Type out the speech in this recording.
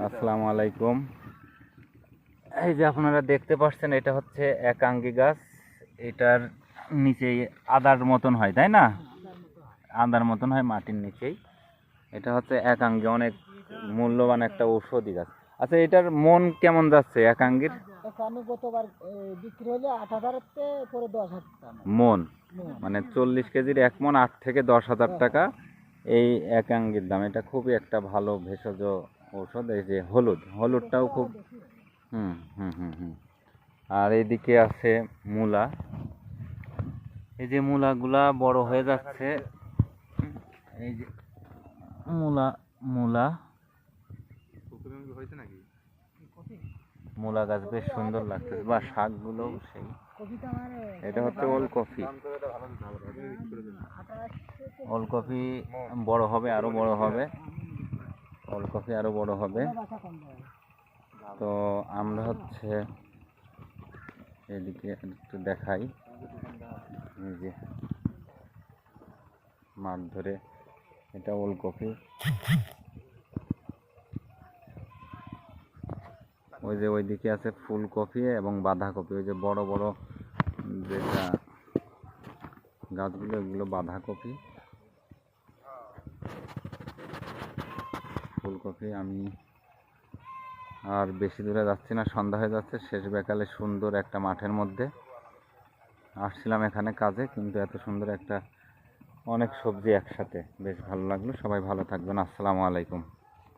আসসালামু আলাইকুম। এই যে আপনারা দেখতে পাচ্ছেন, এটা হচ্ছে একাঙ্গী গাছ। এটার নিচেই আদার মতন হয়, তাই না? আদার মতন হয় মাটির নিচেই। এটা হচ্ছে একাঙ্গী, অনেক মূল্যবান একটা ঔষধি গাছ। আচ্ছা, এটার মন কেমন যাচ্ছে একাঙ্গীর? আমি গতবার বিক্রি হলে 8,000 পরে 10,000 মন মানে 40 কেজির 1 মন 8 থেকে 10,000 টাকা এই একাঙ্গীর দাম। এটা খুবই একটা ভালো ভেষজ ঔষধ। এই যে হলুদটাও খুব হুম হুম হুম হুম আর এইদিকে আছে মূলা। এই যে মূলাগুলা বড় হয়ে যাচ্ছে। এই যে মূলা মূলা মূলা গাছ বেশ সুন্দর লাগতেছে, বা শাকগুলো সেই। এটা হচ্ছে ওলকপি। ওলকপি বড় হবে, আরো বড় হবে। ওলকপি আরো বড় হবে। তো আমরা হচ্ছে এদিকে একটু দেখাই। এই যে মাঠ ধরে, এটা ওলকপি। ওই যে ওইদিকে আছে ফুলকপি এবং বাঁধাকপি। ওই যে বড় বড় যেটা গাছগুলো, এগুলো বাঁধাকপি, ফুলকপি। আমি আর বেশি দূরে যাচ্ছি না, সন্ধ্যা হয়ে যাচ্ছে। শেষ বিকালে সুন্দর একটা মাঠের মধ্যে আসছিলাম এখানে কাজে, কিন্তু এত সুন্দর একটা অনেক সবজি একসাথে বেশ ভালো লাগলো। সবাই ভালো থাকবেন। আসসালামু আলাইকুম।